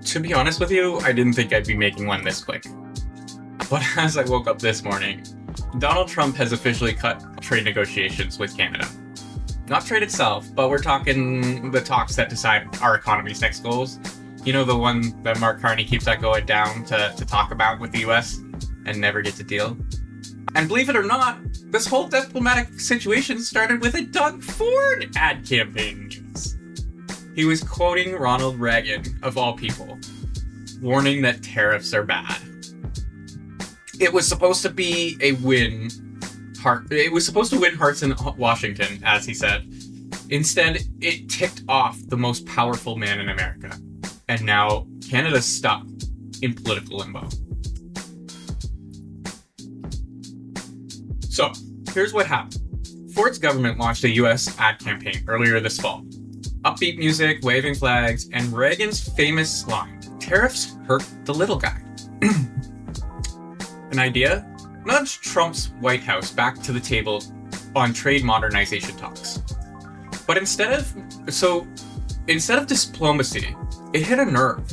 To be honest with you, I didn't think I'd be making one this quick. But as I woke up this morning, Donald Trump has officially cut trade negotiations with Canada. Not trade itself, but we're talking the talks that decide our economy's next goals. You know, the one that Mark Carney keeps that going down to talk about with the US and never gets a deal. And believe it or not, this whole diplomatic situation started with a Doug Ford ad campaign. He was quoting Ronald Reagan, of all people, warning that tariffs are bad. It was supposed to be a win. It was supposed to win hearts in Washington, as he said. Instead, it ticked off the most powerful man in America. And now Canada's stuck in political limbo. So, here's what happened. Ford's government launched a US ad campaign earlier this fall. Upbeat music, waving flags, and Reagan's famous line, "Tariffs hurt the little guy." An idea nudged Trump's White House back to the table on trade modernization talks. But instead of diplomacy, it hit a nerve.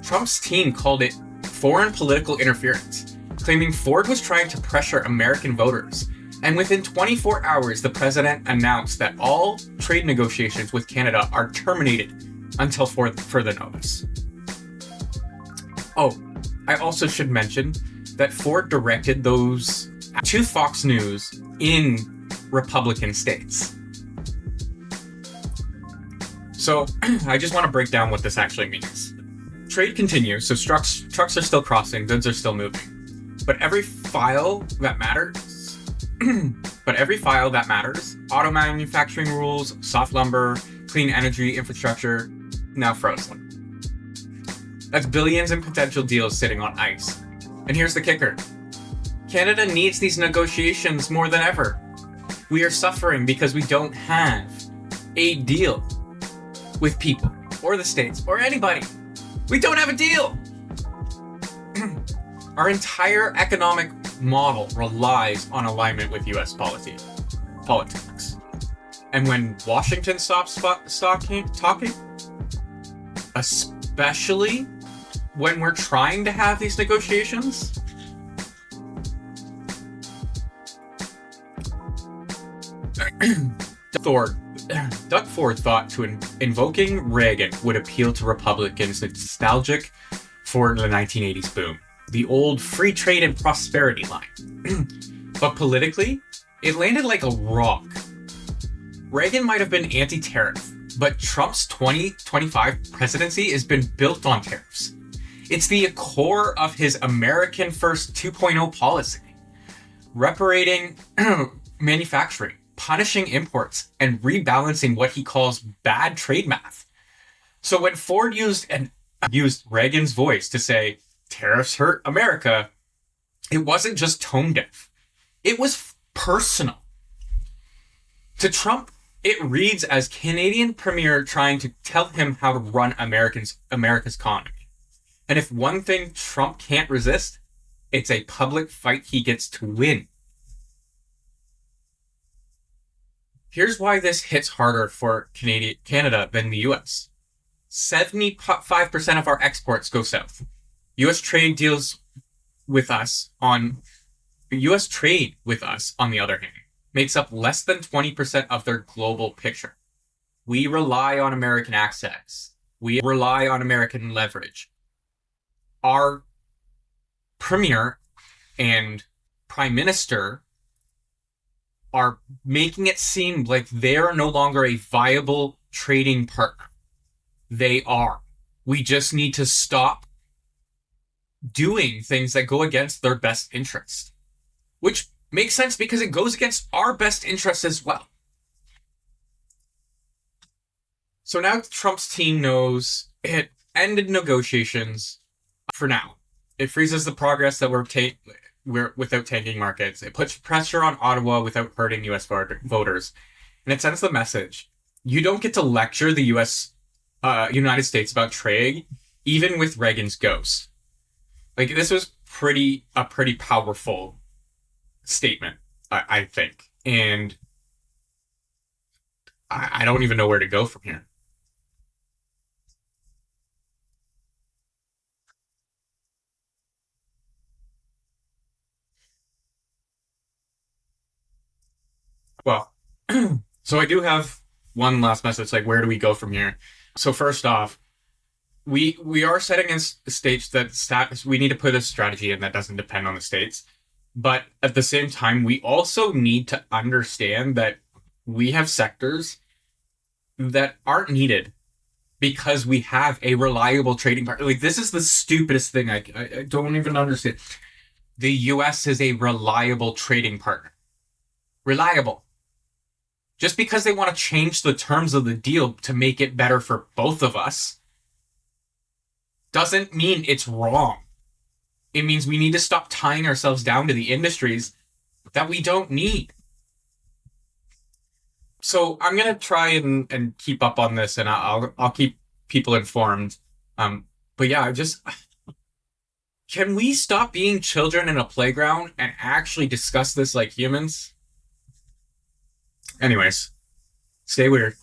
Trump's team called it foreign political interference, claiming Ford was trying to pressure American voters. And within 24 hours, the president announced that all trade negotiations with Canada are terminated until further notice. Oh, I also should mention that Ford directed those to Fox News in Republican states. So I just want to break down what this actually means. Trade continues, so trucks are still crossing, goods are still moving. But every file that matters, auto manufacturing rules, soft lumber, clean energy infrastructure, now frozen. That's billions in potential deals sitting on ice. And here's the kicker. Canada needs these negotiations more than ever. We are suffering because we don't have a deal with people, or the states, or anybody. We don't have a deal! Our entire economic model relies on alignment with US politics. And when Washington stops talking, especially when we're trying to have these negotiations, Doug Ford thought invoking Reagan would appeal to Republicans nostalgic for the 1980s boom, the old free trade and prosperity line. But politically, it landed like a rock. Reagan might have been anti-tariff, but Trump's 2025 presidency has been built on tariffs. It's the core of his American First 2.0 policy, reparating manufacturing, punishing imports, and rebalancing what he calls bad trade math. So when Ford used Reagan's voice to say, "Tariffs hurt America," it wasn't just tone deaf. It was personal. To Trump, it reads as Canadian Premier trying to tell him how to run America's economy. And if one thing Trump can't resist, it's a public fight he gets to win. Here's why this hits harder for Canada than the US. 75% of our exports go south. US trade with us, on the other hand, makes up less than 20% of their global picture. We rely on American access. We rely on American leverage. Our premier and prime minister are making it seem like they're no longer a viable trading partner. They are. We just need to stop doing things that go against their best interest. Which makes sense because it goes against our best interests as well. So now Trump's team knows it ended negotiations for now. It freezes the progress that we're without tanking markets. It puts pressure on Ottawa without hurting US voters. And it sends the message. You don't get to lecture the United States about trade, even with Reagan's ghost. Like, this was a pretty powerful statement, I think. And I don't even know where to go from here. So I do have one last message, like where do we go from here? So first off, we are setting a stage that we need to put a strategy in that doesn't depend on the states. But at the same time, we also need to understand that we have sectors that aren't needed because we have a reliable trading partner. Like, this is the stupidest thing. I don't even understand. The US is a reliable trading partner. Reliable. Just because they want to change the terms of the deal to make it better for both of us doesn't mean it's wrong. It means we need to stop tying ourselves down to the industries that we don't need. So I'm gonna try and keep up on this, and I'll keep people informed. But yeah, just can we stop being children in a playground and actually discuss this like humans? Anyways, stay weird.